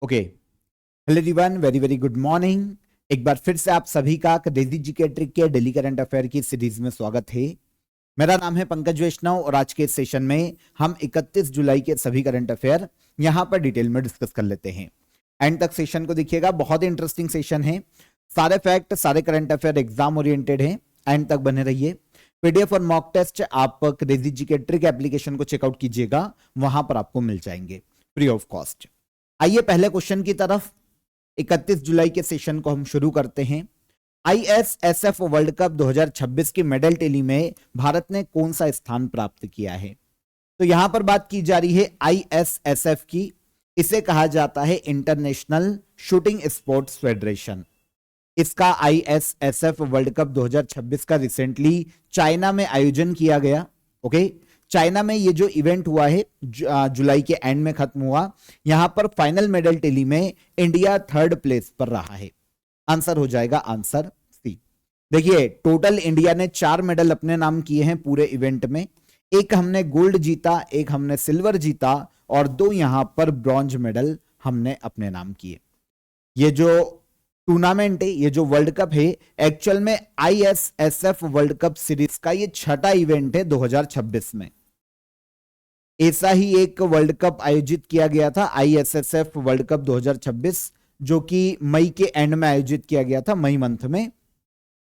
Okay, hello everyone, very very good morning. एक बार फिर से आप सभी का क्रेजी जीके ट्रिक के डेली करंट अफेयर की सीरीज में स्वागत है। मेरा नाम है पंकज वैष्णव और आज के इस सेशन में हम 31 जुलाई के सभी करंट अफेयर यहां पर डिटेल में डिस्कस कर लेते हैं। एंड तक सेशन को देखिएगा, बहुत ही इंटरेस्टिंग सेशन है। सारे फैक्ट, सारे करंट अफेयर एग्जाम ओरिएंटेड है। एंड तक बने रहिए। पीडीएफ और मॉक टेस्ट आप क्रेजी जीके ट्रिक एप्लीकेशन को चेकआउट कीजिएगा, वहां पर आपको मिल जाएंगे फ्री ऑफ कॉस्ट। आइए पहले क्वेश्चन की तरफ। 31 जुलाई के सेशन को हम शुरू करते हैं। आईएसएसएफ वर्ल्ड कप 2026 की मेडल टेली में भारत ने कौन सा स्थान प्राप्त किया है? तो यहां पर बात की जा रही है आईएसएसएफ की। इसे कहा जाता है इंटरनेशनल शूटिंग स्पोर्ट्स फेडरेशन। इसका आईएसएसएफ वर्ल्ड कप 2026 का रिसेंटली चाइना में आयोजन किया गया। ओके, चाइना में ये जो इवेंट हुआ है जुलाई के एंड में खत्म हुआ। यहां पर फाइनल मेडल टेली में इंडिया 3rd प्लेस पर रहा है। आंसर हो जाएगा आंसर सी। देखिए, टोटल इंडिया ने 4 मेडल अपने नाम किए हैं पूरे इवेंट में। एक हमने गोल्ड जीता, एक हमने सिल्वर जीता और 2 यहां पर ब्रॉन्ज मेडल हमने अपने नाम किए। ये जो टूर्नामेंट है, ये जो वर्ल्ड कप है, एक्चुअल में आईएसएसएफ वर्ल्ड कप सीरीज का ये 6ठा इवेंट है 2026 में। ऐसा ही एक वर्ल्ड कप आयोजित किया गया था, आईएसएसएफ वर्ल्ड कप 2026, जो कि मई के एंड में आयोजित किया गया था, मई मंथ में।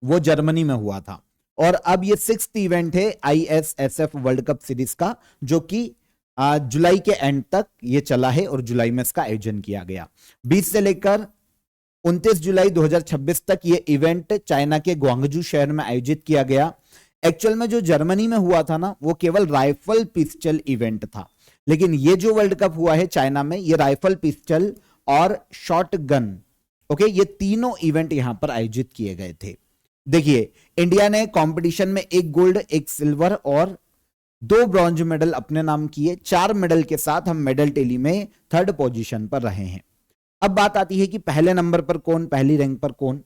वो जर्मनी में हुआ था। और अब ये 6th इवेंट है आईएसएसएफ वर्ल्ड कप सीरीज का, जो कि जुलाई के एंड तक ये चला है और जुलाई में इसका आयोजन किया गया। 20 से लेकर 29 जुलाई 2026 तक ये इवेंट चाइना के ग्वांगजू शहर में आयोजित किया गया। एक्चुअल में जो जर्मनी में हुआ था ना, वो केवल राइफल पिस्टल इवेंट था, लेकिन ये जो वर्ल्ड कप हुआ है चाइना में, ये राइफल पिस्टल और शॉट गन, ओके, ये तीनों इवेंट यहां पर आयोजित किए गए थे। देखिए, इंडिया ने कंपटीशन में 1 गोल्ड, 1 सिल्वर और 2 ब्रॉन्ज मेडल अपने नाम किए। 4 मेडल के साथ हम मेडल टेली में 3rd पोजीशन पर रहे हैं। अब बात आती है कि पहले नंबर पर कौन, पहली रैंक पर कौन।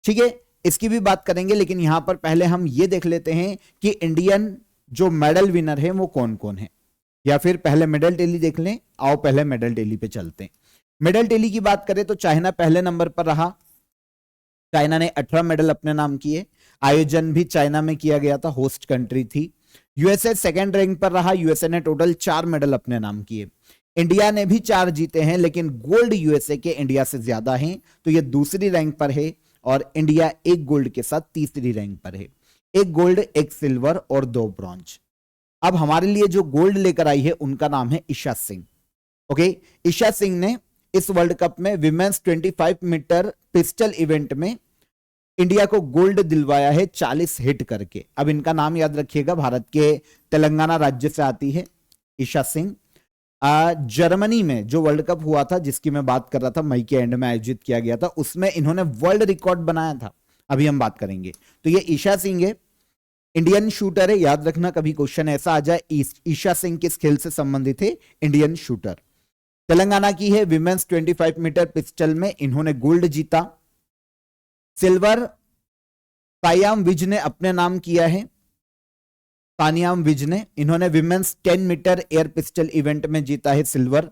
ठीक है, इसकी भी बात करेंगे, लेकिन यहां पर पहले हम ये देख लेते हैं कि इंडियन जो मेडल विनर है वो कौन कौन है, या फिर पहले मेडल टेली देख लें। आओ पहले मेडल टेली पे चलते हैं। मेडल टेली की बात करें तो चाइना पहले नंबर पर रहा। चाइना ने 18 मेडल अपने नाम किए। आयोजन भी चाइना में किया गया था, होस्ट कंट्री थी। यूएसए सेकेंड रैंक पर रहा। यूएसए ने टोटल 4 मेडल अपने नाम किए। इंडिया ने भी 4 जीते हैं, लेकिन गोल्ड यूएसए के इंडिया से ज्यादा हैं, तो ये दूसरी रैंक पर है। और इंडिया 1 गोल्ड के साथ तीसरी रैंक पर है। 1 गोल्ड, 1 सिल्वर और 2 ब्रॉन्ज। अब हमारे लिए जो गोल्ड लेकर आई है उनका नाम है ईशा सिंह। ओके, ईशा सिंह ने इस वर्ल्ड कप में विमेंस 25 मीटर पिस्टल इवेंट में इंडिया को गोल्ड दिलवाया है 40 हिट करके। अब इनका नाम याद रखिएगा, भारत के तेलंगाना राज्य से आती है ईशा सिंह। जर्मनी में जो वर्ल्ड कप हुआ था, जिसकी मैं बात कर रहा था, मई के एंड में आयोजित किया गया था, उसमें इन्होंने वर्ल्ड रिकॉर्ड बनाया था। अभी हम बात करेंगे। तो ये ईशा सिंह है, इंडियन शूटर है। याद रखना, कभी क्वेश्चन ऐसा आ जाए ईशा सिंह किस खेल से संबंधित है, इंडियन शूटर। तेलंगाना की है। विमेंस 25 मीटर पिस्टल में इन्होंने गोल्ड जीता। सिल्वर सायाम विज ने अपने नाम किया है। तानियाम विज ने, इन्होंने women's 10 metre air pistol event में जीता है सिल्वर।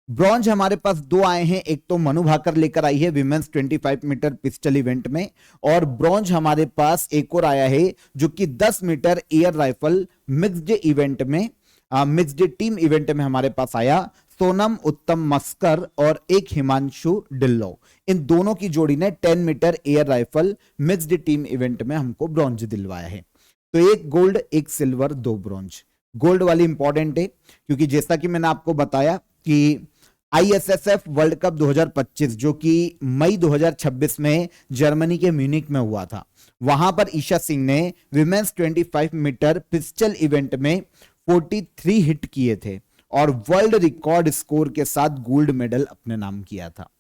ब्रॉन्ज हमारे पास 2 आए हैं। एक तो मनु भाकर लेकर आई है विमेंस 25 मीटर पिस्टल इवेंट में, और ब्रॉन्ज हमारे पास एक और आया है जो कि 10 metre air rifle mixed event में, मिक्स्ड टीम इवेंट में हमारे पास आया। सोनम उत्तम मस्कर और एक हिमांशु डिल्लो, इन दोनों की जोड़ी ने 10 metre air rifle mixed team event में हमको ब्रॉन्ज दिलवाया है। तो 1 गोल्ड, 1 सिल्वर, 2 ब्रॉन्ज। गोल्ड वाली इंपॉर्टेंट है, क्योंकि जैसा कि मैंने आपको बताया कि आईएसएसएफ वर्ल्ड कप 2025, जो कि मई 2026 में जर्मनी के म्यूनिक में हुआ था, वहां पर ईशा सिंह ने विमेंस 25 मीटर पिस्टल इवेंट में 43 हिट किए थे और वर्ल्ड रिकॉर्ड स्कोर के साथ गोल्ड मेडल अपने नाम किया था।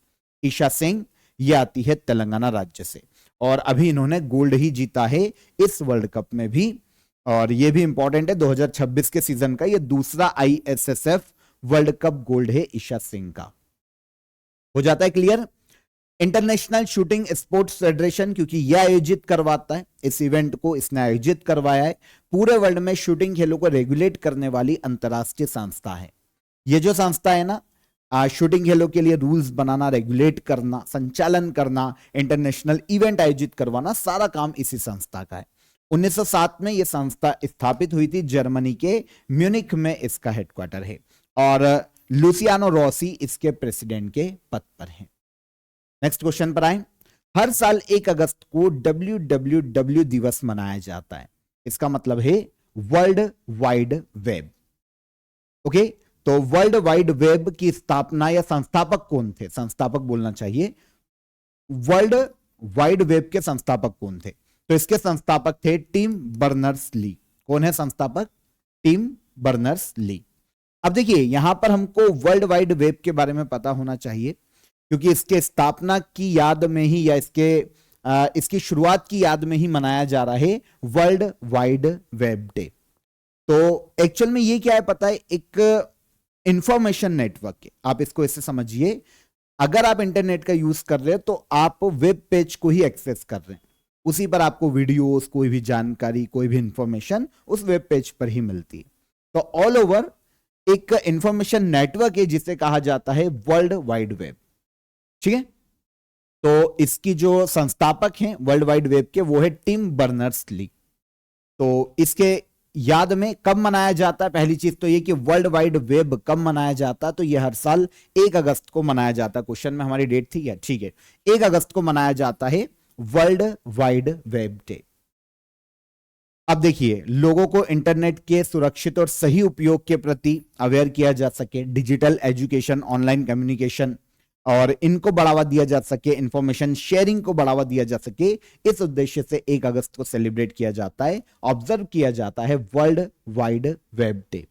ईशा सिंह ये आती है तेलंगाना राज्य से, और अभी इन्होंने गोल्ड ही जीता है इस वर्ल्ड कप में भी। और ये भी इंपॉर्टेंट है, 2026 के सीजन का ये दूसरा आईएसएसएफ वर्ल्ड कप गोल्ड है ईशा सिंह का। हो जाता है clear. International shooting sports federation, क्योंकि यह आयोजित करवाता है इस इवेंट को, इसने आयोजित करवाया है। पूरे वर्ल्ड में शूटिंग खेलों को रेगुलेट करने वाली अंतरराष्ट्रीय संस्था है। ये जो संस्था है ना, शूटिंग खेलों के लिए रूल्स बनाना, रेगुलेट करना, संचालन करना, इंटरनेशनल इवेंट आयोजित करवाना, सारा काम इसी संस्था का है। 1907 में यह संस्था स्थापित हुई थी, जर्मनी के म्यूनिख में इसका हेडक्वार्टर है और लुसियानो रोसी इसके प्रेसिडेंट के पद पर हैं। नेक्स्ट क्वेश्चन पर आए। हर साल 1 अगस्त को WWW दिवस मनाया जाता है, इसका मतलब है वर्ल्ड वाइड वेब। ओके, तो वर्ल्ड वाइड वेब की स्थापना या संस्थापक कौन थे? संस्थापक बोलना चाहिए। वर्ल्ड वाइड वेब के संस्थापक कौन थे? तो इसके संस्थापक थे टिम बर्नर्स-ली। कौन है संस्थापक? Tim Berners Lee. अब देखिए, यहां पर हमको वर्ल्ड वाइड वेब के बारे में पता होना चाहिए, क्योंकि इसके स्थापना की याद में ही या इसकी शुरुआत की याद में ही मनाया जा रहा है वर्ल्ड वाइड वेब डे। तो एक्चुअल में ये क्या है पता है? एक इंफॉर्मेशन नेटवर्क है। आप इसको इससे समझिए, अगर आप इंटरनेट का यूज कर रहे हैं तो आप वेब पेज को ही एक्सेस कर रहे हैं, उसी पर आपको वीडियोस, कोई भी जानकारी, कोई भी इंफॉर्मेशन उस वेब पेज पर ही मिलती है। तो ऑल ओवर एक इंफॉर्मेशन नेटवर्क है जिसे कहा जाता है वर्ल्ड वाइड वेब। ठीक है, तो इसकी जो संस्थापक हैं वर्ल्ड वाइड वेब के, वो है टिम बर्नर्स-ली। तो इसके याद में कब मनाया जाता है? पहली चीज तो ये कि वर्ल्ड वाइड वेब कब मनाया जाता है, तो ये हर साल 1 अगस्त को मनाया जाता है। क्वेश्चन में हमारी डेट थी क्या? ठीक है, 1 अगस्त को मनाया जाता है वर्ल्ड वाइड वेब डे। अब देखिए, लोगों को इंटरनेट के सुरक्षित और सही उपयोग के प्रति अवेयर किया जा सके, डिजिटल एजुकेशन, ऑनलाइन कम्युनिकेशन और इनको बढ़ावा दिया जा सके, इंफॉर्मेशन शेयरिंग को बढ़ावा दिया जा सके, इस उद्देश्य से 1 अगस्त को सेलिब्रेट किया जाता है, ऑब्जर्व किया जाता है वर्ल्ड वाइड वेब डे।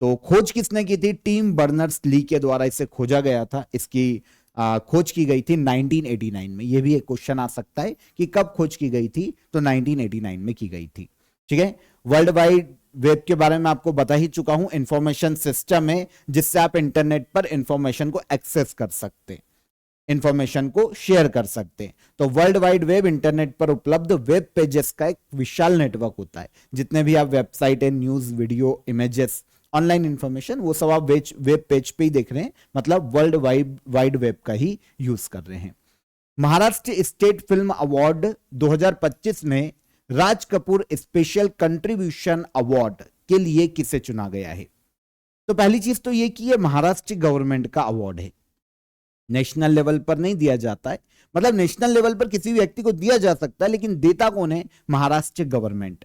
तो खोज किसने की थी? टिम बर्नर्स-ली के द्वारा इसे खोजा गया था। इसकी खोज की गई थी 1989 में। यह भी एक क्वेश्चन आ सकता है कि कब खोज की गई थी, तो 1989 में की गई थी। ठीक है, वर्ल्ड वाइड वेब के बारे में आपको बता ही चुका हूं। इंफॉर्मेशन सिस्टम है जिससे आप इंटरनेट पर इंफॉर्मेशन को एक्सेस कर सकते हैं, इंफॉर्मेशन को शेयर कर सकते हैं। तो वर्ल्ड वाइड वेब इंटरनेट पर उपलब्ध वेब पेजेस का एक विशाल नेटवर्क होता है। जितने भी आप वेबसाइट है, news, video, images, online information, वो सब आप वेब पेज पे ही देख रहे हैं, मतलब वर्ल्ड वाइड वेब का ही यूज कर रहे हैं। महाराष्ट्र स्टेट फिल्म अवार्ड 2025 में Raj Kapoor special contribution award के लिए किसे चुना गया है? तो पहली चीज तो ये कि ये महाराष्ट्र गवर्नमेंट का अवार्ड है, नेशनल लेवल पर नहीं दिया जाता है। मतलब नेशनल लेवल पर किसी भी व्यक्ति को दिया जा सकता है, लेकिन देता कौन है? Maharashtra government.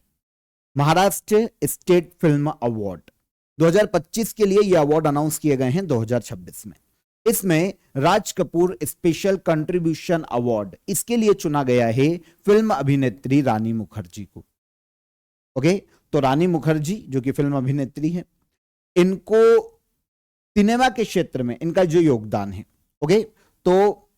Maharashtra state film award 2025 के लिए ये अवार्ड अनाउंस किए गए हैं 2026 में। इसमें Raj Kapoor special contribution award इसके लिए चुना गया है फिल्म अभिनेत्री रानी मुखर्जी को। ओके, तो रानी मुखर्जी जो कि फिल्म अभिनेत्री है, इनको सिनेमा के क्षेत्र में इनका जो योगदान है, ओके, तो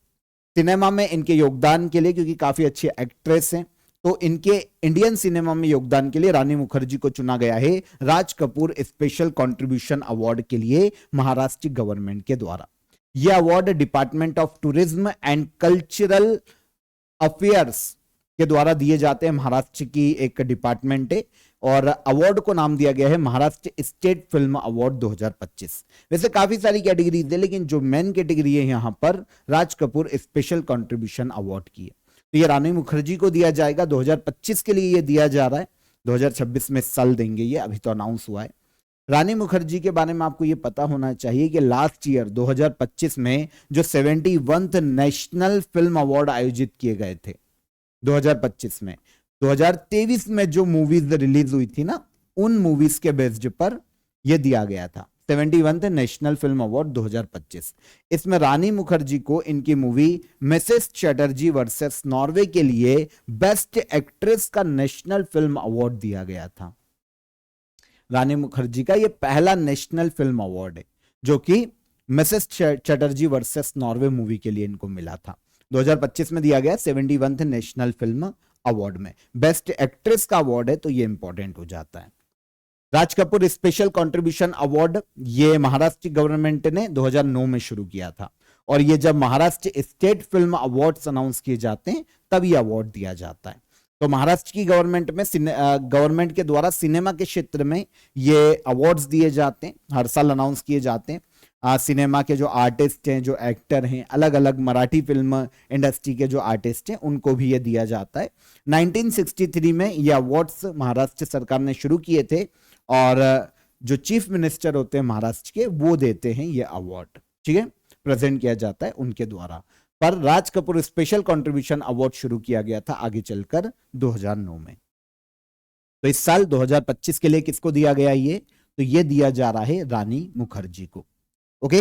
सिनेमा में इनके योगदान के लिए, क्योंकि काफी अच्छी एक्ट्रेस हैं, तो इनके इंडियन सिनेमा में योगदान के लिए रानी मुखर्जी को चुना गया है Raj Kapoor special contribution award के लिए महाराष्ट्र गवर्नमेंट के द्वारा। यह award department of tourism and cultural affairs के द्वारा दिए जाते हैं। महाराष्ट्र की एक डिपार्टमेंट है और अवार्ड को नाम दिया गया है महाराष्ट्र स्टेट फिल्म अवार्ड 2025। वैसे काफी सारी कैटेगरीज है, लेकिन जो मेन कैटेगरी है यहां पर Raj Kapoor special contribution award की है। तो ये रानी मुखर्जी को दिया जाएगा, 2025 के लिए ये दिया जा रहा है, 2026 में साल देंगे, ये अभी तो अनाउंस हुआ है। रानी मुखर्जी के बारे में आपको ये पता होना चाहिए कि लास्ट ईयर 2025 में जो 71th नेशनल फिल्म अवार्ड आयोजित किए गए थे 2025 में, 2023 में जो मूवीज रिलीज हुई थी ना, उन मूवीज के बेस्ड पर यह दिया गया था 71th नेशनल फिल्म अवार्ड 2025। इसमें रानी मुखर्जी को इनकी movie Mrs Chatterjee versus Norway के लिए बेस्ट एक्ट्रेस का नेशनल फिल्म अवार्ड दिया गया था। रानी मुखर्जी का यह पहला नेशनल फिल्म अवार्ड है जो कि Mrs Chatterjee versus Norway movie के लिए इनको मिला था। 2025 में दिया गया 71th नेशनल फिल्म अवार्ड में बेस्ट एक्ट्रेस का अवार्ड है, तो ये इंपॉर्टेंट हो जाता है। Raj Kapoor special contribution award ये महाराष्ट्र गवर्नमेंट ने 2009 में शुरू किया था और ये जब Maharashtra state film awards announce किए जाते हैं तब ये अवार्ड दिया जाता है। तो महाराष्ट्र की गवर्नमेंट में गवर्नमेंट के द्वारा सिनेमा के क्षेत्र में ये अवार्ड्स दिए जाते हैं, हर साल अनाउंस किए जाते हैं। सिनेमा के जो आर्टिस्ट हैं, जो एक्टर हैं, अलग अलग मराठी फिल्म इंडस्ट्री के जो आर्टिस्ट हैं, उनको भी ये दिया जाता है। 1963 में ये अवार्ड्स महाराष्ट्र सरकार ने शुरू किए थे और जो चीफ मिनिस्टर होते हैं महाराष्ट्र के, वो देते हैं ये अवार्ड, ठीक है, प्रेजेंट किया जाता है उनके द्वारा। पर Raj Kapoor special contribution award शुरू किया गया था आगे चलकर 2009 में। तो इस साल 2025 के लिए किसको दिया गया ये? तो ये दिया जा रहा है रानी मुखर्जी को। ओके,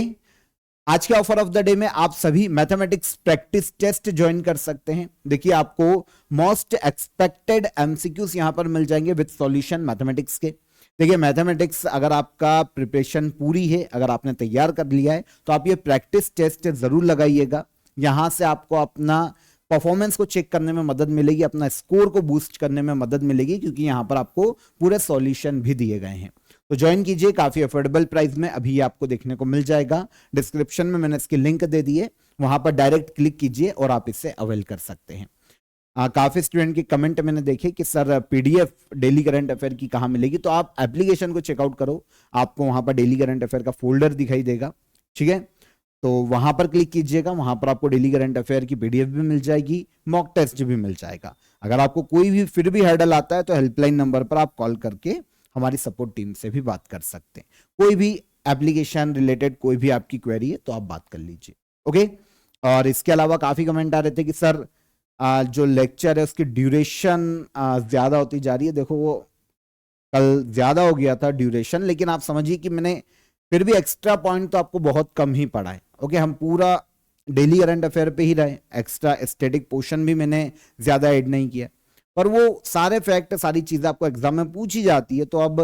आज के ऑफर ऑफ द डे में आप सभी मैथमेटिक्स प्रैक्टिस टेस्ट ज्वाइन कर सकते हैं। देखिए, आपको मोस्ट एक्सपेक्टेड एमसीक्यूज यहां पर मिल जाएंगे विद सॉल्यूशन मैथमेटिक्स के। देखिए, मैथमेटिक्स अगर आपका प्रिपरेशन पूरी है, अगर आपने तैयार कर लिया है, तो आप ये प्रैक्टिस टेस्ट जरूर लगाइएगा। यहां से आपको अपना परफॉर्मेंस को चेक करने में मदद मिलेगी, अपना स्कोर को बूस्ट करने में मदद मिलेगी, क्योंकि यहां पर आपको पूरे सॉल्यूशन भी दिए गए हैं। तो ज्वाइन कीजिए, काफी अफोर्डेबल प्राइस में अभी आपको देखने को मिल जाएगा। डिस्क्रिप्शन में मैंने इसकी लिंक दे दी है, वहां पर डायरेक्ट क्लिक कीजिए और आप इससे अवेल कर सकते हैं। काफी स्टूडेंट के कमेंट मैंने देखे कि sir PDF daily current affair की कहां मिलेगी, तो आप एप्लीकेशन को चेकआउट करो, आपको वहां पर डेली करंट अफेयर का फोल्डर दिखाई देगा, ठीक है। तो वहां पर क्लिक कीजिएगा, वहां पर आपको डेली करंट अफेयर की पीडीएफ भी मिल जाएगी, मॉक टेस्ट भी मिल जाएगा। अगर आपको कोई भी फिर भी हर्डल आता है तो हेल्पलाइन नंबर पर आप कॉल करके हमारी सपोर्ट टीम से भी बात कर सकते हैं। कोई भी एप्लीकेशन रिलेटेड कोई भी आपकी क्वेरी है तो आप बात कर लीजिए, ओके। और इसके अलावा काफी कमेंट आ रहे थे कि सर जो लेक्चर है उसकी ड्यूरेशन ज्यादा होती जा रही है। देखो, वो कल ज्यादा हो गया था ड्यूरेशन, लेकिन आप समझिए कि मैंने फिर भी एक्स्ट्रा पॉइंट तो आपको बहुत कम ही पढ़ा है, ओके। हम पूरा डेली करंट अफेयर पे ही रहे, एक्स्ट्रा स्टैटिक पोर्शन भी मैंने ज्यादा ऐड नहीं किया, पर वो सारे फैक्ट, सारी चीजें आपको एग्जाम में पूछी जाती है तो अब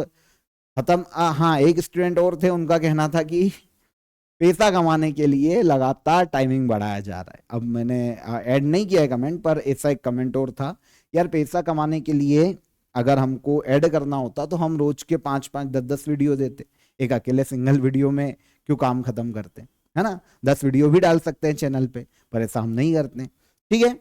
खत्म। हाँ, एक स्टूडेंट और थे, उनका कहना था कि पैसा कमाने के लिए लगातार टाइमिंग बढ़ाया जा रहा है। अब मैंने ऐड नहीं किया है कमेंट, पर ऐसा एक कमेंट और था, यार पैसा कमाने के लिए अगर हमको ऐड करना होता तो हम रोज के 5-5, 10-10 वीडियो देते, एक अकेले सिंगल वीडियो में क्यों काम खत्म करते, है ना। 10 वीडियो भी डाल सकते हैं चैनल पे, पर ऐसा हम नहीं करते, ठीक है।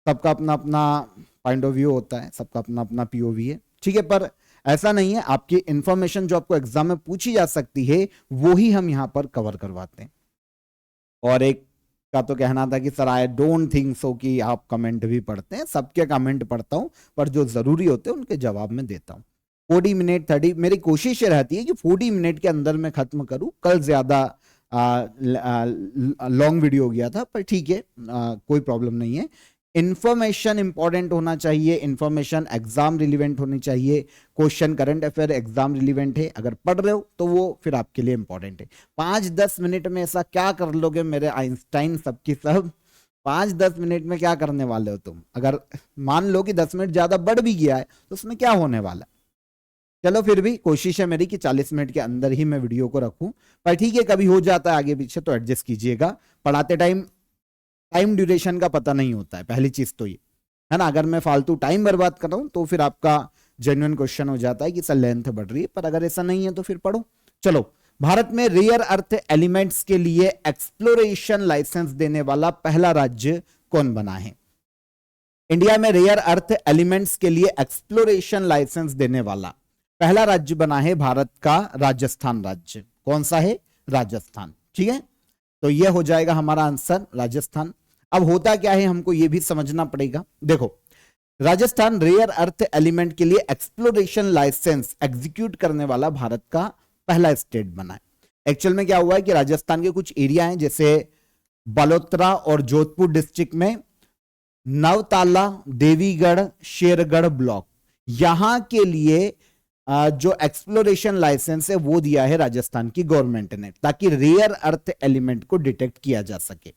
सबका अपना अपना पॉइंट ऑफ व्यू होता है, सबका अपना अपना पीओवी है, ठीक है। पर ऐसा नहीं है, आपकी इंफॉर्मेशन जो आपको एग्जाम में पूछी जा सकती है वो ही हम यहां पर कवर करवाते हैं। और एक का तो कहना था कि sir I don't think so कि आप कमेंट भी पढ़ते हैं। सबके कमेंट पढ़ता हूं, पर जो जरूरी होते हैं उनके जवाब में देता हूं। 40 मिनट 30, मेरी कोशिश ये रहती है कि 40 मिनट के अंदर मैं खत्म करूं। कल ज्यादा लॉन्ग वीडियो हो गया था, पर ठीक है, कोई प्रॉब्लम नहीं है। इंफॉर्मेशन इंपॉर्टेंट होना चाहिए, इंफॉर्मेशन एग्जाम रिलीवेंट होनी चाहिए। Question current affair exam relevant है, अगर पढ़ रहे हो तो वो फिर आपके लिए इंपॉर्टेंट है। 5-10 मिनट में ऐसा क्या कर लोगे मेरे आइंस्टाइन सबकी सब? 5-10 मिनट में क्या करने वाले हो तुम? अगर मान लो कि 10 मिनट ज्यादा बढ़ भी गया है तो उसमें क्या होने वाला? चलो, फिर भी कोशिश है मेरी कि 40 मिनट के अंदर ही मैं वीडियो को रखूं, पर ठीक है, कभी हो जाता है आगे पीछे तो एडजस्ट कीजिएगा। पढ़ाते टाइम ड्यूरेशन का पता नहीं होता है, पहली चीज तो ये है ना। अगर मैं फालतू टाइम बर्बाद कर रहा हूं तो फिर आपका जेन्युइन क्वेश्चन हो जाता है कि सर लेंथ बढ़ रही है, पर अगर ऐसा नहीं है तो फिर पढ़ो। चलो, भारत में रेयर अर्थ एलिमेंट्स के लिए एक्सप्लोरेशन लाइसेंस देने वाला पहला राज्य कौन बना है? इंडिया में रेयर अर्थ एलिमेंट्स के लिए एक्सप्लोरेशन लाइसेंस देने वाला पहला राज्य बना है भारत का राजस्थान राज्य। कौन सा है? राजस्थान, ठीक है। तो यह हो जाएगा हमारा आंसर, राजस्थान। अब होता क्या है हमको यह भी समझना पड़ेगा। देखो, राजस्थान रेयर अर्थ एलिमेंट के लिए एक्सप्लोरेशन लाइसेंस एग्जीक्यूट करने वाला भारत का पहला स्टेट बना है। एक्चुअल में क्या हुआ है कि राजस्थान के कुछ एरिया हैं, जैसे बालोतरा और जोधपुर डिस्ट्रिक्ट में नवताला, देवीगढ़, शेरगढ़ ब्लॉक, यहां के लिए जो एक्सप्लोरेशन लाइसेंस है वो दिया है राजस्थान की गवर्नमेंट ने, ताकि रेयर अर्थ एलिमेंट को डिटेक्ट किया जा सके।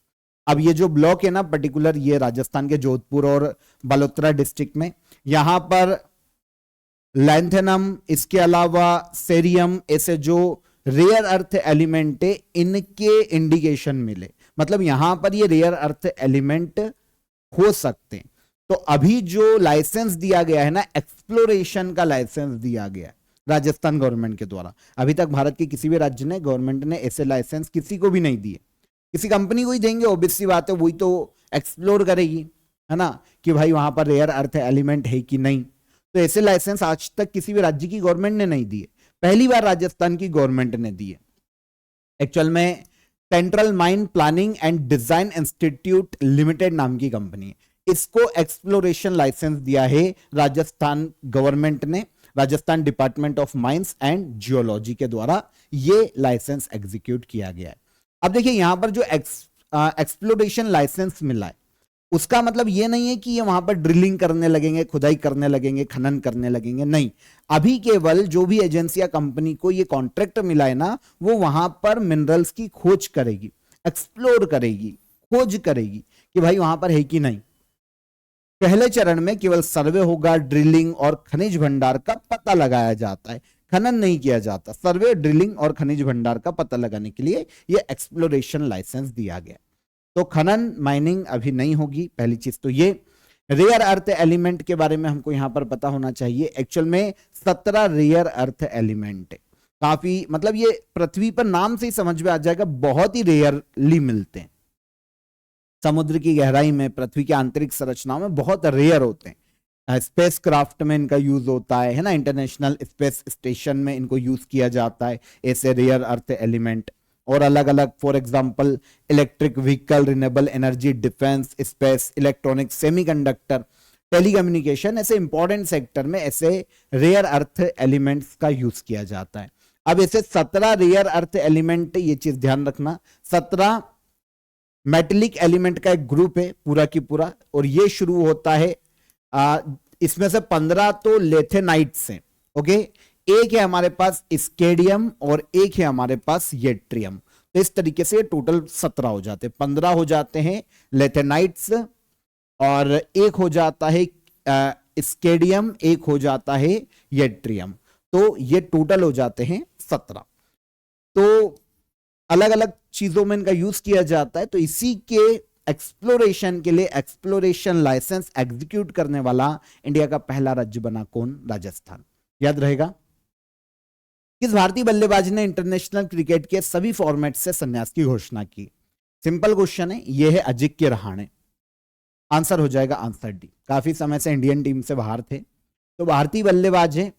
अब ये जो ब्लॉक है ना पर्टिकुलर, ये राजस्थान के जोधपुर और बालोतरा डिस्ट्रिक्ट में, यहां पर लैंथेनम, इसके अलावा सेरियम, ऐसे जो रेयर अर्थ एलिमेंट है इनके इंडिकेशन मिले, मतलब यहां पर ये रेयर अर्थ एलिमेंट हो सकते हैं। तो अभी जो लाइसेंस दिया गया है ना, एक्सप्लोरेशन का लाइसेंस दिया गया है राजस्थान गवर्नमेंट के द्वारा। अभी तक भारत के किसी भी राज्य ने, गवर्नमेंट ने ऐसे लाइसेंस किसी को भी नहीं दिए। किसी कंपनी को ही देंगे, ऑब्वियस सी बात है, वही तो एक्सप्लोर करेगी, है ना, कि भाई वहां पर रेयर अर्थ एलिमेंट है कि नहीं। तो ऐसे लाइसेंस आज तक किसी भी राज्य की गवर्नमेंट ने नहीं दिए, पहली बार राजस्थान की गवर्नमेंट ने दिए। एक्चुअल में central mine planning and design institute limited नाम की कंपनी है। इसको एक्सप्लोरेशन लाइसेंस दिया है राजस्थान गवर्नमेंट ने, Rajasthan department of mines and geology के द्वारा ये लाइसेंस एग्जीक्यूट किया गया है। अब देखिए यहां पर जो एक्सप्लोरेशन लाइसेंस मिला है उसका मतलब ये नहीं है कि ये वहां पर ड्रिलिंग करने लगेंगे, खुदाई करने लगेंगे, खनन करने लगेंगे, नहीं। अभी केवल जो भी एजेंसी या कंपनी को ये कॉन्ट्रैक्ट मिला है ना, वो वहां पर मिनरल्स की खोज करेगी, एक्सप्लोर करेगी, खोज करेगी कि भाई वहां पर है कि नहीं। पहले चरण में केवल सर्वे होगा, ड्रिलिंग और खनिज भंडार का पता लगाया जाता है, खनन नहीं किया जाता। सर्वे, ड्रिलिंग और खनिज भंडार का पता लगाने के लिए ये एक्सप्लोरेशन लाइसेंस दिया गया। तो खनन, माइनिंग अभी नहीं होगी, पहली चीज तो ये। रेयर अर्थ एलिमेंट के बारे में हमको यहां पर पता होना चाहिए। एक्चुअल में 17 रेयर अर्थ एलिमेंट है, काफी मतलब ये पृथ्वी पर नाम से ही समझ में आ जाएगा, बहुत ही रेयरली मिलते हैं। समुद्र की गहराई में, पृथ्वी की आंतरिक संरचनाओं में बहुत रेयर होते हैं। स्पेस क्राफ्ट में इनका यूज होता है ना, इंटरनेशनल स्पेस स्टेशन में इनको यूज किया जाता है ऐसे रेयर अर्थ एलिमेंट। और अलग अलग, for example electric vehicle, renewable energy, defence, space, electronics, semiconductor, telecommunication, ऐसे इंपॉर्टेंट सेक्टर में ऐसे रेयर अर्थ एलिमेंट्स का यूज किया जाता है। अब ऐसे 17 रेयर अर्थ एलिमेंट, ये चीज ध्यान रखना, 17 मेटेलिक एलिमेंट का एक ग्रुप है पूरा की पूरा, और ये शुरू होता है इसमें से 15 तो लेथेनाइट्स हैं, ओके। एक है हमारे पास स्केडियम और एक है हमारे पास येट्रियम। तो इस तरीके से टोटल 17 हो जाते हैं। 15 हो जाते हैं लेथेनाइट्स और एक हो जाता है स्केडियम, एक हो जाता है येट्रियम। तो ये टोटल हो जाते हैं 17। तो अलग अलग चीजों में इनका यूज किया जाता है। तो इसी के एक्सप्लोरेशन के लिए एक्सप्लोरेशन लाइसेंस एग्जीक्यूट करने वाला इंडिया का पहला राज्य बना कौन? राजस्थान। याद रहेगा। किस भारतीय बल्लेबाज ने इंटरनेशनल क्रिकेट के सभी फॉर्मेट से संन्यास की घोषणा की? सिंपल क्वेश्चन है, यह है अजिंक्य रहाणे। आंसर हो जाएगा आंसर डी। काफी समय से इंडियन टीम से बाहर थे, तो भारतीय बल्लेबाज है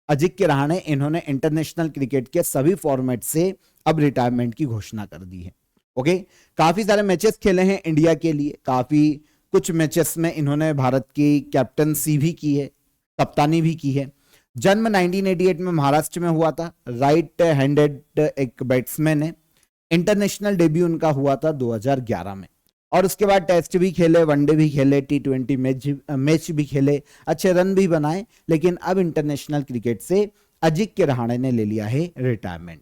अजिंक्य रहाणे। इन्होंने इंटरनेशनल क्रिकेट के सभी फॉर्मेट से अब रिटायरमेंट की घोषणा कर दी है, ओके। काफी सारे मैचेस खेले हैं इंडिया के लिए, काफी कुछ मैचेस में इन्होंने भारत की कैप्टनसी भी की है, कप्तानी भी की है। जन्म 1988 में महाराष्ट्र में हुआ था, राइट हैंडेड एक बैट्समैन है। इंटरनेशनल डेब्यू उनका हुआ था 2011 में, और उसके बाद टेस्ट भी खेले, वनडे भी खेले, T20 मैच भी खेले, अच्छे रन भी बनाए। लेकिन अब इंटरनेशनल क्रिकेट से अजिंक्य रहाणे ने ले लिया है रिटायरमेंट।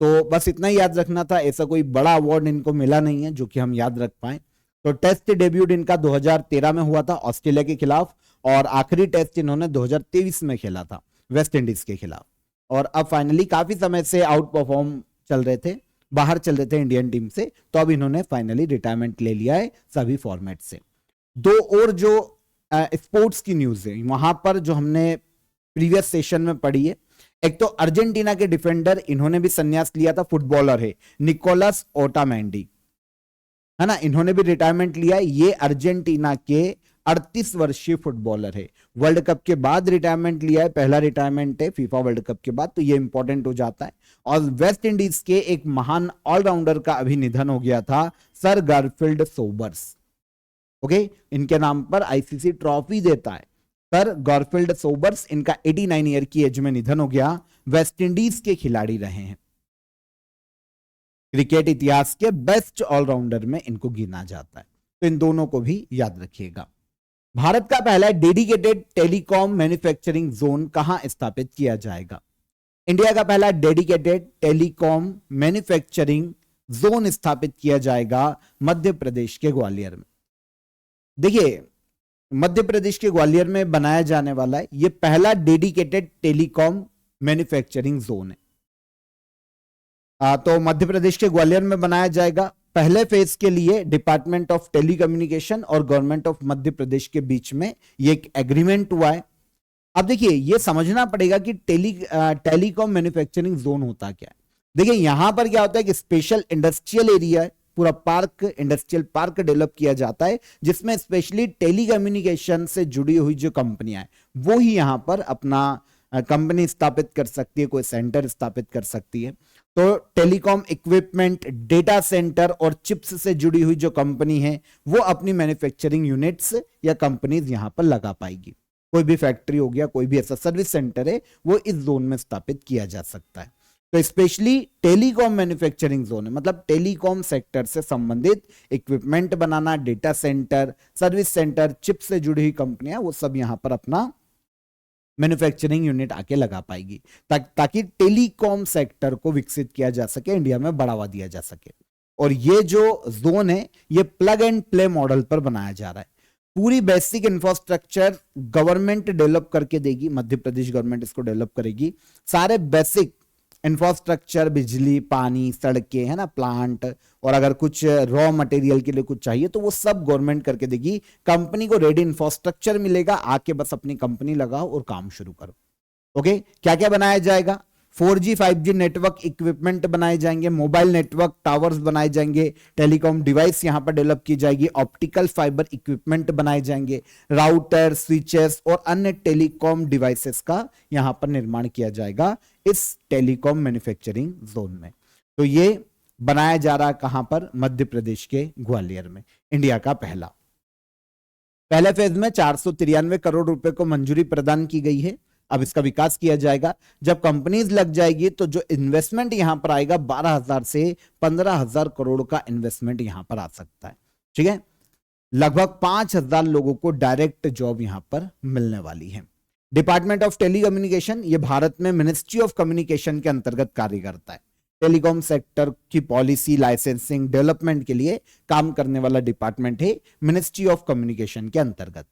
तो बस इतना ही याद रखना था, ऐसा कोई बड़ा अवार्ड इनको मिला नहीं है जो कि हम याद रख पाए। तो टेस्ट डेब्यू इनका 2013 में हुआ था ऑस्ट्रेलिया के खिलाफ, और आखिरी टेस्ट इन्होंने 2023 में खेला था वेस्ट इंडीज के खिलाफ। और अब फाइनली काफी समय से आउट परफॉर्म चल रहे थे, बाहर चल रहे थे इंडियन टीम से, तो अब इन्होंने फाइनली रिटायरमेंट ले लिया है सभी फॉर्मेट से। दो और जो स्पोर्ट्स की न्यूज है वहां पर जो हमने प्रीवियस सेशन में पढ़ी है, एक तो अर्जेंटीना के डिफेंडर, इन्होंने भी संन्यास लिया था, फुटबॉलर है निकोलस ओटामेंडी, है ना, इन्होंने भी रिटायरमेंट लिया है। ये अर्जेंटीना के 38 वर्षीय फुटबॉलर है, वर्ल्ड कप के बाद रिटायरमेंट लिया है, पहला रिटायरमेंट है फीफा वर्ल्ड कप के बाद, तो ये इंपॉर्टेंट हो जाता है। और वेस्ट इंडीज के एक महान ऑलराउंडर का अभी निधन हो गया था, सर गारफील्ड सोबर्स, ओके। इनके नाम पर आईसीसी ट्रॉफी देता है। सर गारफील्ड सोबर्स, इनका 89 ईयर की एज में निधन हो गया। वेस्ट इंडीज के खिलाड़ी रहे हैं, क्रिकेट इतिहास के बेस्ट ऑलराउंडर में इनको गिना जाता है। तो इन दोनों को भी याद रखिएगा। भारत का पहला डेडिकेटेड टेलीकॉम मैन्युफैक्चरिंग जोन कहां स्थापित किया जाएगा? इंडिया का पहला डेडिकेटेड टेलीकॉम मैन्युफैक्चरिंग जोन स्थापित किया जाएगा मध्य प्रदेश के ग्वालियर में। देखिए, मध्य प्रदेश के ग्वालियर में बनाया जाने वाला है यह पहला डेडिकेटेड टेलीकॉम मैन्युफैक्चरिंग जोन है। तो मध्य प्रदेश के ग्वालियर में बनाया जाएगा। पहले फेज के लिए डिपार्टमेंट ऑफ टेलीकम्युनिकेशन और गवर्नमेंट ऑफ मध्य प्रदेश के बीच में ये एक एग्रीमेंट हुआ है। अब देखिए, ये समझना पड़ेगा कि टेलीकॉम मैन्युफैक्चरिंग जोन होता क्या है। देखिए, यहां पर क्या होता है कि स्पेशल इंडस्ट्रियल एरिया है, पूरा पार्क, इंडस्ट्रियल पार्क डेवलप किया जाता है, जिसमें स्पेशली टेलीकम्युनिकेशन से जुड़ी हुई जो कंपनियां हैं वो ही यहां पर अपना कंपनी स्थापित कर सकती है, कोई सेंटर स्थापित कर सकती है। तो टेलीकॉम इक्विपमेंट, डेटा सेंटर और चिप्स से जुड़ी हुई जो कंपनी है वो अपनी मैन्युफैक्चरिंग यूनिट्स या कंपनीज यहां पर लगा पाएगी। कोई भी फैक्ट्री हो गया, कोई भी ऐसा सर्विस सेंटर है, वो इस जोन में स्थापित किया जा सकता है। तो स्पेशली टेलीकॉम मैन्युफैक्चरिंग जोन है, मतलब टेलीकॉम सेक्टर से संबंधित इक्विपमेंट बनाना, data center, service center, chip से जुड़ी हुई कंपनियां, वो सब यहां पर अपना मैन्युफैक्चरिंग यूनिट आके लगा पाएगी, ताकि टेलीकॉम सेक्टर को विकसित किया जा सके, इंडिया में बढ़ावा दिया जा सके। और ये जो जोन है ये प्लग एंड प्ले मॉडल पर बनाया जा रहा है। पूरी बेसिक इंफ्रास्ट्रक्चर गवर्नमेंट डेवलप करके देगी, मध्य प्रदेश गवर्नमेंट इसको डेवलप करेगी। सारे बेसिक इंफ्रास्ट्रक्चर, बिजली, पानी, सड़कें, है ना, प्लांट, और अगर कुछ रॉ मटेरियल के लिए कुछ चाहिए तो वो सब गवर्नमेंट करके देगी। कंपनी को रेडी इंफ्रास्ट्रक्चर मिलेगा, आके बस अपनी कंपनी लगाओ और काम शुरू करो। ओके, क्या क्या बनाया जाएगा? 4G 5G नेटवर्क इक्विपमेंट बनाए जाएंगे, मोबाइल नेटवर्क टावर्स बनाए जाएंगे, टेलीकॉम डिवाइस यहां पर डेवलप की जाएगी, ऑप्टिकल फाइबर इक्विपमेंट बनाए जाएंगे, राउटर, स्विचेस और अन्य टेलीकॉम डिवाइसेस का यहां पर निर्माण किया जाएगा इस टेलीकॉम मैन्युफैक्चरिंग जोन में। तो ये बनाया जा रहा है कहां पर? मध्य प्रदेश के ग्वालियर में। इंडिया का पहले फेज में 493 करोड़ रुपए को मंजूरी प्रदान की गई है। अब इसका विकास किया जाएगा। जब कंपनीज लग जाएगी तो जो इन्वेस्टमेंट यहां पर आएगा 12,000 से 15,000 करोड़ का इन्वेस्टमेंट यहां पर आ सकता है। ठीक है, लगभग 5,000 लोगों को डायरेक्ट जॉब यहां पर मिलने वाली है। डिपार्टमेंट ऑफ टेलीकम्युनिकेशन ये भारत में मिनिस्ट्री ऑफ कम्युनिकेशन के अंतर्गत कार्य करता है। टेलीकॉम सेक्टर की पॉलिसी, लाइसेंसिंग, डेवलपमेंट के लिए काम करने वाला डिपार्टमेंट है मिनिस्ट्री ऑफ कम्युनिकेशन के अंतर्गत।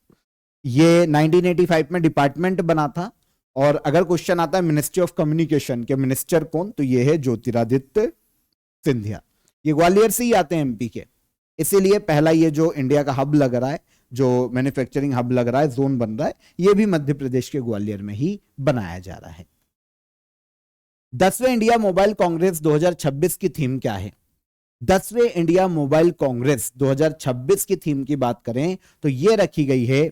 ये 1985 में डिपार्टमेंट बना था। और अगर क्वेश्चन आता है मिनिस्ट्री ऑफ कम्युनिकेशन के मिनिस्टर कौन, तो ये है ज्योतिरादित्य सिंधिया। ये ग्वालियर से ही आते हैं, एमपी के। इसीलिए पहला ये जो इंडिया का हब लग रहा है, जो मैन्युफैक्चरिंग हब लग रहा है, जोन बन रहा है, ये भी मध्य प्रदेश के ग्वालियर में ही बनाया जा रहा है। 10वें इंडिया मोबाइल कांग्रेस 2026 की थीम क्या है? 10वें इंडिया मोबाइल कांग्रेस 2026 की थीम की बात करें तो ये रखी गई है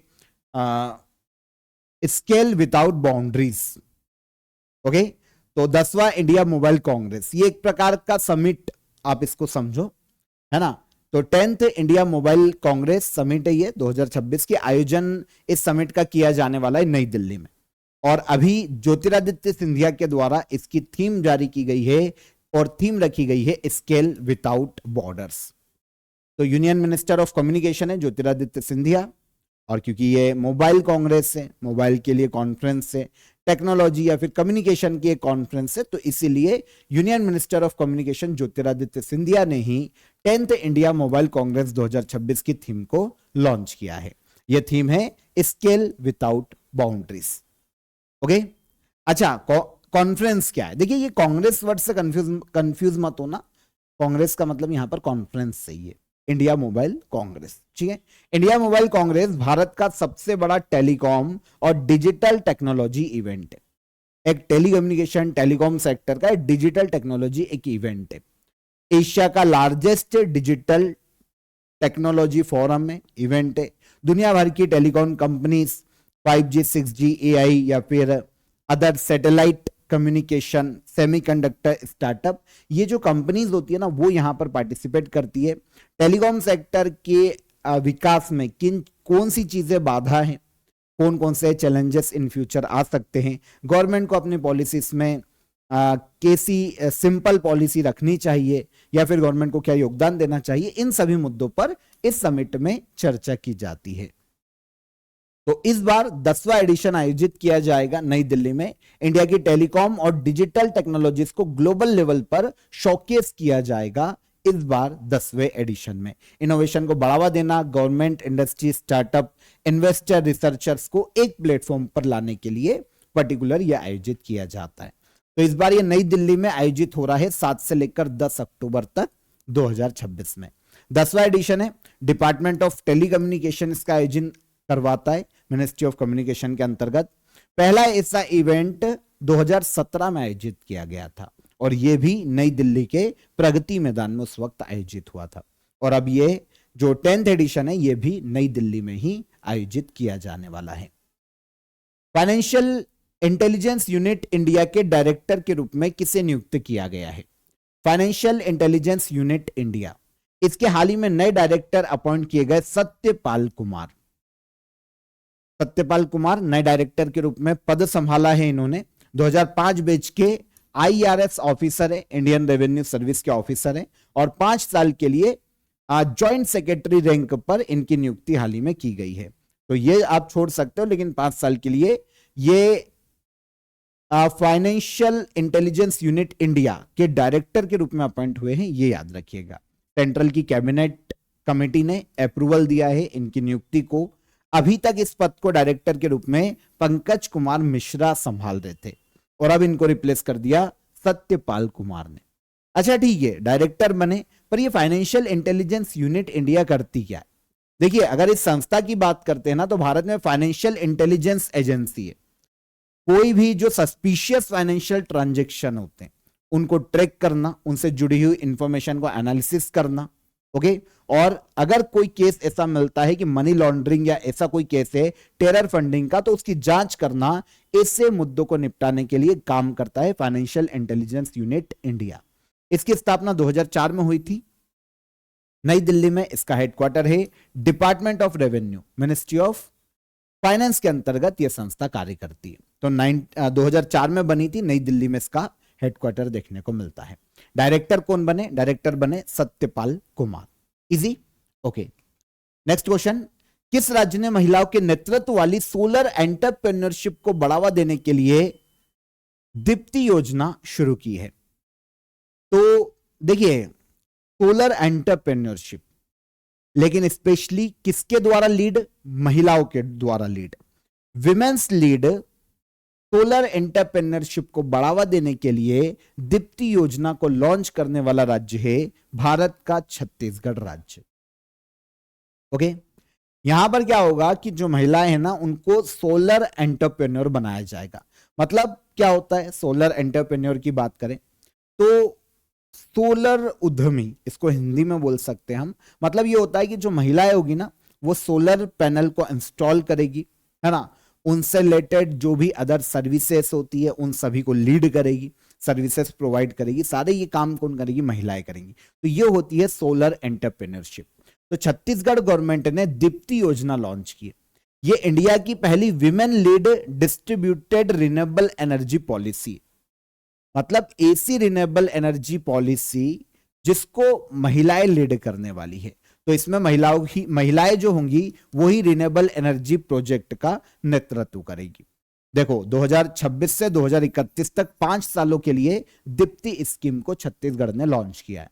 स्केल विदाउट बाउंड्रीज। ओके, तो 10वां इंडिया मोबाइल कांग्रेस ये एक प्रकार का समिट, आप इसको समझो, है ना। तो 10th India mobile Congress summit है ये 2026 की। आयोजन इस समिट का किया जाने वाला है नई दिल्ली में। और अभी ज्योतिरादित्य सिंधिया के द्वारा इसकी थीम जारी की गई है और थीम रखी गई है स्केल विदाउट बॉर्डर्स। तो यूनियन मिनिस्टर ऑफ कम्युनिकेशन है ज्योतिरादित्य सिंधिया। और क्योंकि ये मोबाइल कांग्रेस है, मोबाइल के लिए कॉन्फ्रेंस है, टेक्नोलॉजी या फिर कम्युनिकेशन की एक कॉन्फ्रेंस है, तो इसीलिए union minister of communication Jyotiraditya Scindia ने ही 10th इंडिया मोबाइल कांग्रेस 2026 की थीम को लॉन्च किया है। यह थीम है स्केल विदाउट बाउंड्रीज। ओके, अच्छा, कॉन्फ्रेंस क्या है? देखिए, ये कांग्रेस वर्ड से कंफ्यूज मत होना। कांग्रेस का मतलब यहां पर कॉन्फ्रेंस सही है, इंडिया मोबाइल कांग्रेस। ठीक है, इंडिया मोबाइल कांग्रेस भारत का सबसे बड़ा टेलीकॉम और डिजिटल टेक्नोलॉजी इवेंट है। एक टेलीकम्युनिकेशन, टेलीकॉम सेक्टर का डिजिटल टेक्नोलॉजी एक इवेंट है। एशिया का लार्जेस्ट डिजिटल टेक्नोलॉजी फोरम है, इवेंट है। दुनिया भर की telecom companies 5G 6G AI या फिर other satellite communication, semiconductor startup, ये जो कंपनीज होती है ना, वो यहां पर पार्टिसिपेट करती है। टेलीकॉम सेक्टर के विकास में कौन सी चीजें बाधा हैं, कौन कौन से चैलेंजेस इन फ्यूचर आ सकते हैं, गवर्नमेंट को अपनी पॉलिसीज में कैसी सिंपल पॉलिसी रखनी चाहिए या फिर गवर्नमेंट को क्या योगदान देना चाहिए, इन सभी मुद्दों पर इस समिट में चर्चा की जाती है। तो इस बार 10वां एडिशन आयोजित किया जाएगा नई दिल्ली में। इंडिया की टेलीकॉम और डिजिटल टेक्नोलॉजीज को ग्लोबल लेवल पर शोकेस किया जाएगा इस बार 10वें एडिशन में। इनोवेशन को बढ़ावा देना, government, industry, startup, investor, researchers को एक प्लेटफॉर्म पर लाने के लिए पर्टिकुलर यह आयोजित किया जाता है। तो इस बार यह नई दिल्ली में आयोजित हो रहा है 7 से लेकर 10 अक्टूबर तक 2026 में। 10वां एडिशन है। डिपार्टमेंट ऑफ टेलीकम्युनिकेशन इसका आयोजन करवाता है मिनिस्ट्री ऑफ कम्युनिकेशन के अंतर्गत। पहला ऐसा इवेंट 2017 में आयोजित किया गया था और यह भी नई दिल्ली के प्रगति मैदान में उस वक्त आयोजित हुआ था। और अब ये जो 10th एडिशन है यह भी नई दिल्ली में ही आयोजित किया जाने वाला है। फाइनेंशियल इंटेलिजेंस यूनिट इंडिया के डायरेक्टर के रूप में किसे नियुक्त किया गया है? फाइनेंशियल इंटेलिजेंस यूनिट इंडिया, इसके हाल ही में नए डायरेक्टर अपॉइंट किए गए सत्यपाल कुमार। सत्यपाल कुमार नए डायरेक्टर के रूप में पद संभाला है इन्होंने। 2005 बैच के आईआरएस ऑफिसर है, इंडियन रेवेन्यू सर्विस के ऑफिसर है, और 5 साल के लिए जॉइंट सेक्रेटरी रैंक पर इनकी नियुक्ति हाल ही में की गई है। तो ये आप छोड़ सकते हो, लेकिन 5 साल के लिए ये फाइनेंशियल इंटेलिजेंस यूनिट इंडिया के डायरेक्टर के रूप में अपॉइंट हुए हैं, ये याद रखिएगा। सेंट्रल की कैबिनेट कमेटी ने अप्रूवल दिया है इनकी नियुक्ति को। अभी तक इस पद को डायरेक्टर के रूप में पंकज कुमार मिश्रा संभाल रहे थे और अब इनको रिप्लेस कर दिया सत्यपाल कुमार ने। अच्छा ठीक है, डायरेक्टर बने, पर ये फाइनेंशियल इंटेलिजेंस यूनिट इंडिया करती क्या है? देखिए, अगर इस संस्था की बात करते हैं ना, तो भारत में फाइनेंशियल इंटेलिजेंस एजेंसी है। कोई भी जो सस्पिशियस फाइनेंशियल ट्रांजैक्शन होते हैं उनको ट्रैक करना, उनसे जुड़ी हुई इंफॉर्मेशन को एनालिसिस करना, ओके। और अगर कोई केस ऐसा मिलता है कि मनी लॉन्ड्रिंग या ऐसा कोई केस है टेरर फंडिंग का, तो उसकी जांच करना, ऐसे मुद्दों को निपटाने के लिए काम करता है फाइनेंशियल इंटेलिजेंस यूनिट इंडिया। इसकी स्थापना 2004 में हुई थी, नई दिल्ली में इसका हेडक्वार्टर है। Department of revenue, ministry of finance के अंतर्गत यह संस्था कार्य करती है। तो 2004 में बनी थी, नई दिल्ली में इसका हेडक्वार्टर देखने को मिलता है। डायरेक्टर कौन बने? डायरेक्टर बने Satyapal Kumar. Easy, okay. Next question, किस राज्य ने महिलाओं के नेतृत्व वाली सोलर एंटरप्रेन्योरशिप को बढ़ावा देने के लिए दीप्ति योजना शुरू की है? तो देखिए, सोलर एंटरप्रेन्योरशिप, लेकिन स्पेशली किसके द्वारा लीड? महिलाओं के द्वारा lead, women's lead solar entrepreneurship को बढ़ावा देने के लिए दीप्ति योजना को लॉन्च करने वाला राज्य है भारत का छत्तीसगढ़ राज्य। ओके, यहां पर क्या होगा कि जो महिलाएं हैं ना, उनको सोलर एंटरप्रेन्योर बनाया जाएगा। मतलब क्या होता है सोलर एंटरप्रेन्योर की बात करें तो सोलर उद्यमी, इसको हिंदी में बोल सकते हैं हम। मतलब ये होता है कि जो महिलाएं होगी ना, वो सोलर पैनल को इंस्टॉल करेगी, है ना, उनसे रिलेटेड जो भी अदर सर्विसेज होती है उन सभी को लीड करेगी, सर्विसेज प्रोवाइड करेगी, सारे ये काम कौन करेगी? महिलाएं करेंगी। तो ये होती है सोलर एंटरप्रेन्योरशिप। तो छत्तीसगढ़ गवर्नमेंट ने दीप्ति योजना लॉन्च की। ये इंडिया की पहली women lead distributed renewable energy policy, मतलब ऐसी रिन्यूएबल एनर्जी पॉलिसी जिसको महिलाएं लीड करने वाली है। तो इसमें महिलाएं जो होंगी वही रिन्यूएबल एनर्जी प्रोजेक्ट का नेतृत्व करेगी। देखो, 2026 से 2031 तक 5 सालों के लिए दीप्ति स्कीम को छत्तीसगढ़ ने लॉन्च किया है।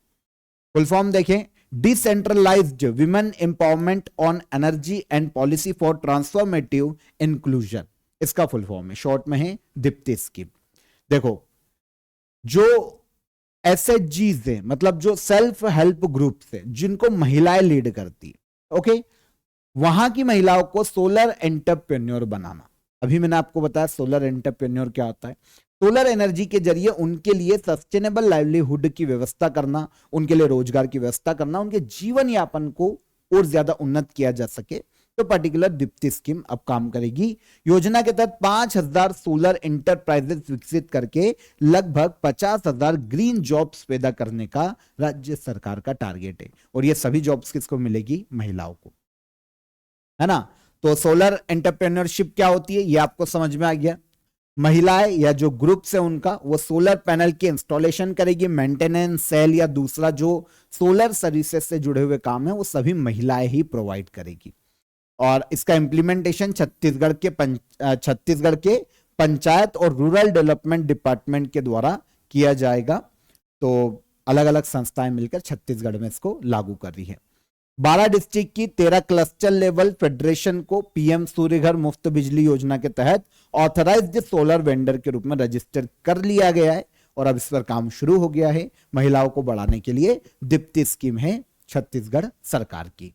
फुल फॉर्म देखें, decentralized women empowerment on energy and policy for transformative inclusion, इसका फुल फॉर्म है, शॉर्ट में है दीप्ति स्कीम। देखो, जो एसएचजीज है, मतलब जो सेल्फ हेल्प ग्रुप्स है जिनको महिलाएं लीड करती, ओके, वहां की महिलाओं को सोलर एंटरप्रेन्योर बनाना। अभी मैंने आपको बताया सोलर एंटरप्रेन्योर क्या होता है। सोलर एनर्जी के जरिए उनके लिए सस्टेनेबल लाइवलीहुड की व्यवस्था करना, उनके लिए रोजगार की व्यवस्था करना, उनके जीवन यापन को और ज्यादा उन्नत किया जा सके, तो पर्टिकुलर दीप्ति स्कीम अब काम करेगी। योजना के तहत 5000 सोलर इंटरप्राइजेस विकसित करके लगभग 50,000 ग्रीन जॉब्स पैदा करने का राज्य सरकार का टारगेट है। और ये सभी जॉब्स किसको मिलेगी? महिलाओं को, है ना। तो सोलर एंटरप्रेन्योरशिप क्या होती है ये आपको समझ में आ गया। महिलाएं या जो ग्रुप्स है उनका, वो सोलर पैनल की इंस्टॉलेशन करेगी, मेंटेनेंस, सेल या दूसरा जो सोलर सर्विसेज से जुड़े हुए काम है वो सभी महिलाएं ही प्रोवाइड करेगी। और इसका इंप्लीमेंटेशन छत्तीसगढ़ के पंचायत और रूरल डेवलपमेंट डिपार्टमेंट के द्वारा किया जाएगा। तो अलग अलग संस्थाएं मिलकर छत्तीसगढ़ में इसको लागू कर रही है। 12 डिस्ट्रिक्ट की 13 क्लस्टर लेवल फेडरेशन को पीएम सूर्यघर मुफ्त बिजली योजना के तहत ऑथराइज्ड सोलर वेंडर के रूप में रजिस्टर कर लिया गया है और अब इस पर काम शुरू हो गया है। महिलाओं को बढ़ाने के लिए दीप्ति स्कीम है छत्तीसगढ़ सरकार की।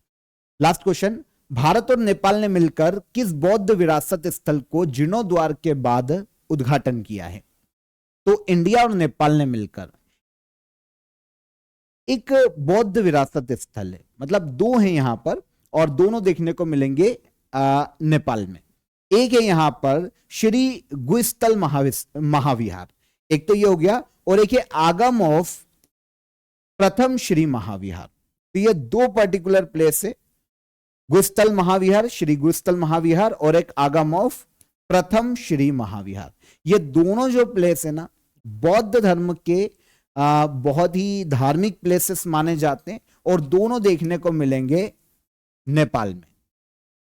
लास्ट क्वेश्चन, भारत और नेपाल ने मिलकर किस बौद्ध विरासत स्थल को जीर्णोद्वार के बाद उद्घाटन किया है? तो इंडिया और नेपाल ने मिलकर एक बौद्ध विरासत स्थल है, मतलब दो हैं यहां पर और दोनों देखने को मिलेंगे नेपाल में। एक है यहां पर श्री गुस्थल महाविहार, एक तो ये हो गया, और एक है आगम ऑफ प्रथम श्री महाविहार। तो ये दो पर्टिकुलर प्लेस है, गुस्थल महाविहार, श्री गुस्थल महाविहार, और एक आगम ऑफ प्रथम श्री महाविहार। ये दोनों जो प्लेस है ना, बौद्ध धर्म के बहुत ही धार्मिक प्लेसेस माने जाते हैं, और दोनों देखने को मिलेंगे नेपाल में।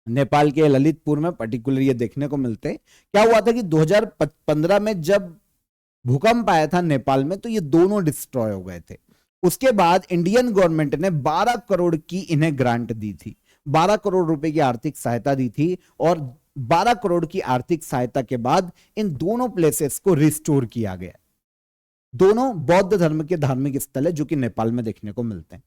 नेपाल के ललितपुर में पर्टिकुलर ये देखने को मिलते हैं। क्या हुआ था कि 2015 में जब भूकंप आया था नेपाल में, तो ये दोनों डिस्ट्रॉय हो गए थे। उसके बाद इंडियन गवर्नमेंट ने 12 करोड़ की इन्हें ग्रांट दी थी, 12 करोड़ रुपए की आर्थिक सहायता दी थी, और 12 करोड़ की आर्थिक सहायता के बाद इन दोनों प्लेसेस को रिस्टोर किया गया। दोनों बौद्ध धर्म के धार्मिक स्थल है जो कि नेपाल में देखने को मिलते हैं।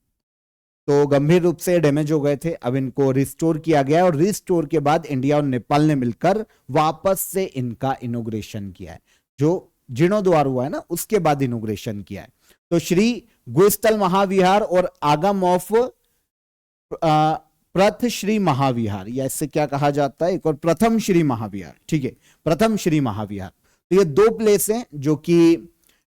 तो गंभीर रूप से डैमेज हो गए थे, अब इनको रिस्टोर किया गया, और रिस्टोर के बाद इंडिया और नेपाल ने मिलकर वापस से इनका इनॉग्रेशन किया है। जो जीर्णोद्वार हुआ है ना, उसके बाद इनॉग्रेशन किया है। तो श्री गुस्थल महाविहार और आगम ऑफ प्रथ श्री महाविहार, या इससे क्या कहा जाता है, एक और प्रथम श्री महाविहार, ठीक है, प्रथम श्री महाविहार। तो ये दो प्लेस हैं जो कि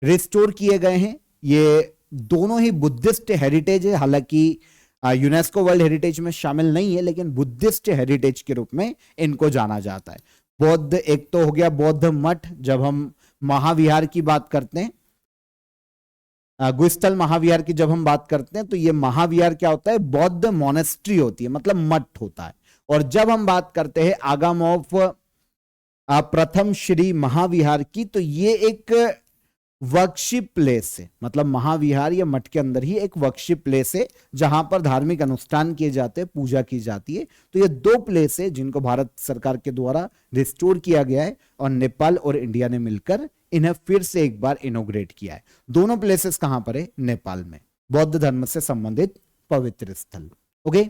रिस्टोर किए गए हैं। ये दोनों ही बुद्धिस्ट हेरिटेज है, हालांकि यूनेस्को वर्ल्ड हेरिटेज में शामिल नहीं है, लेकिन बुद्धिस्ट हेरिटेज के रूप में इनको जाना जाता है। बौद्ध एक तो हो गया बौद्ध मठ, जब हम महाविहार की बात करते हैं, गुस्थल महाविहार की जब हम बात करते हैं, तो ये महाविहार क्या होता है, बौद्ध मोनेस्ट्री होती है, मतलब मठ होता है। और जब हम बात करते हैं आगम ऑफ प्रथम श्री महाविहार की, तो ये एक वर्कशिप प्लेस है, मतलब महाविहार या मठ के अंदर ही एक वर्कशिप प्लेस है जहां पर धार्मिक अनुष्ठान किए जाते हैं, पूजा की जाती है। तो ये दो प्लेस है जिनको भारत सरकार के द्वारा रिस्टोर किया गया है, और नेपाल और इंडिया ने मिलकर इन्हें फिर से एक बार इनोग्रेट किया है। दोनों प्लेसेस कहां पर है, नेपाल में, बौद्ध धर्म से संबंधित पवित्र स्थल। ओके,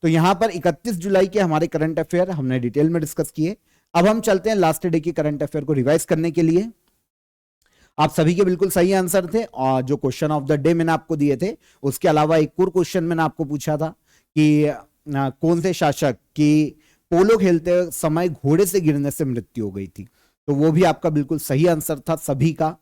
तो यहां पर 31 जुलाई के हमारे करंट अफेयर हमने डिटेल में डिस्कस किए। अब हम चलते हैं लास्ट डे की करंट अफेयर को रिवाइज करने के लिए। आप सभी के बिल्कुल सही आंसर थे, और जो क्वेश्चन ऑफ द डे मैंने आपको दिए थे, उसके अलावा एक और क्वेश्चन मैंने आपको पूछा था कि कौन से शासक की पोलो खेलते समय घोड़े से गिरने से मृत्यु हो गई थी, तो वो भी आपका बिल्कुल सही आंसर था सभी का।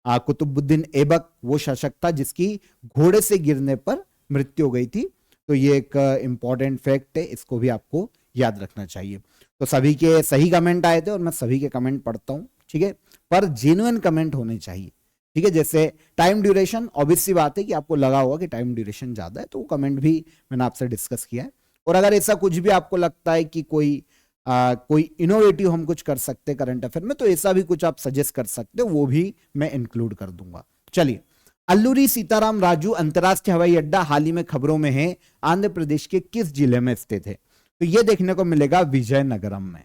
कुतुबुद्दीन ऐबक वो शासक था जिसकी घोड़े से गिरने पर मृत्यु हो गई थी। तो ये एक इंपॉर्टेंट फैक्ट है, इसको भी आपको याद रखना चाहिए। तो सभी के सही कमेंट आए थे, और मैं सभी के कमेंट पढ़ता हूं, ठीक है, पर जेन्युइन कमेंट होने चाहिए, ठीक है। जैसे टाइम ड्यूरेशन, ऑब्वियस सी बात है कि आपको लगा होगा कि टाइम ड्यूरेशन ज्यादा है, तो वो कमेंट भी मैंने आपसे डिस्कस किया है। और अगर ऐसा कुछ भी आपको लगता है कि कोई इनोवेटिव हम कुछ कर सकते हैं करंट अफेयर में, तो ऐसा भी कुछ आप सजेस्ट कर सकते हो, वो भी मैं इंक्लूड कर दूंगा। चलिए, अल्लूरी सीताराम राजू अंतरराष्ट्रीय हवाई अड्डा हाल ही में खबरों में है, आंध्र प्रदेश के किस जिले में स्थित है, तो यह देखने को मिलेगा विजयनगरम में।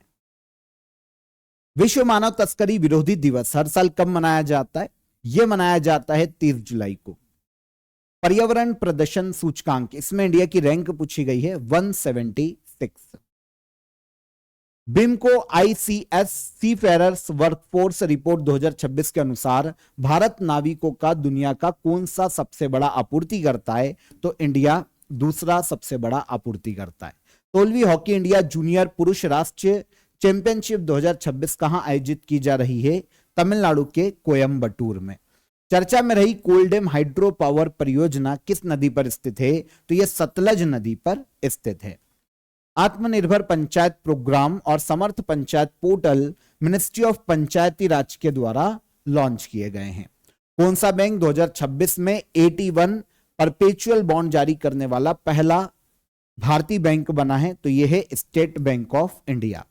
विश्व मानव तस्करी विरोधी दिवस हर साल कब मनाया जाता है, यह मनाया जाता है 30 जुलाई को। पर्यावरण प्रदर्शन सूचकांक, इसमें इंडिया की रैंक पूछी गई है 176। बिमको आईसीएस सीफेरर्स वर्कफोर्स रिपोर्ट 2026 के अनुसार भारत नाविकों का दुनिया का कौन सा सबसे बड़ा आपूर्तिकर्ता है, तो इंडिया दूसरा सबसे बड़ा आपूर्तिकर्ता है। 16वीं हॉकी इंडिया जूनियर पुरुष राष्ट्रीय चैंपियनशिप 2026 कहां आयोजित की जा रही है, तमिलनाडु के कोयम्बटूर में। चर्चा में रही कोलडेम हाइड्रो पावर परियोजना किस नदी पर स्थित है, तो यह सतलज नदी पर स्थित है। आत्मनिर्भर पंचायत प्रोग्राम और समर्थ पंचायत पोर्टल मिनिस्ट्री ऑफ पंचायती राज के द्वारा लॉन्च किए गए हैं। कौन सा बैंक 2026 में 81 परपेचुअल बॉन्ड जारी करने वाला पहला भारतीय बैंक बना है, तो यह है स्टेट बैंक ऑफ इंडिया।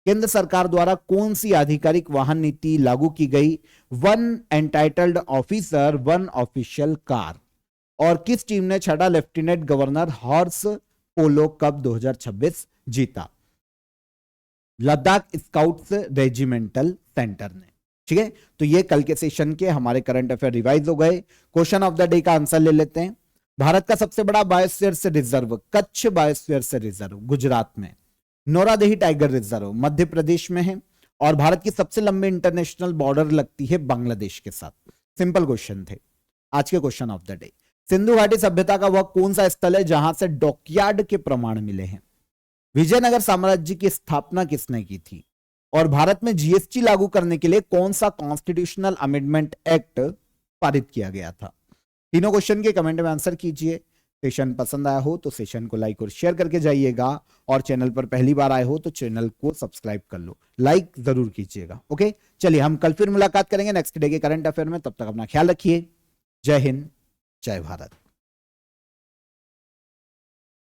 केंद्र सरकार द्वारा कौन सी आधिकारिक वाहन नीति लागू की गई, one entitled officer one official car. और किस टीम ने छठा लेफ्टिनेंट गवर्नर हॉर्स पोलो कप 2026 जीता, लद्दाख स्काउट्स रेजिमेंटल सेंटर ने, ठीक है। तो ये कल के सेशन के हमारे करंट अफेयर रिवाइज हो गए। क्वेश्चन ऑफ द डे का आंसर ले लेते हैं। भारत का सबसे बड़ा बायोस्फीयर से रिजर्व कच्छ बायोस्फीयर से रिजर्व गुजरात में, नौरादेही टाइगर रिजर्व मध्य प्रदेश में है, और भारत की सबसे लंबी इंटरनेशनल बॉर्डर लगती है बांग्लादेश के साथ। सिंपल क्वेश्चन थे आज के question of the day. Sindhu घाटी सभ्यता का वह कौन सा स्थल है जहां से डॉकयार्ड के प्रमाण मिले हैं। विजयनगर साम्राज्य की स्थापना किसने की थी, और भारत में जीएसटी लागू करने के लिए कौन सा कॉन्स्टिट्यूशनल अमेंडमेंट एक्ट पारित किया गया था। तीनों क्वेश्चन के कमेंट में आंसर कीजिए। सेशन पसंद आया हो तो सेशन को लाइक और शेयर करके जाइएगा, और चैनल पर पहली बार आए हो तो चैनल को सब्सक्राइब कर लो, लाइक जरूर कीजिएगा। ओके, चलिए हम कल फिर मुलाकात करेंगे नेक्स्ट डे के करंट अफेयर में। तब तक अपना ख्याल रखिए। जय हिंद, जय भारत।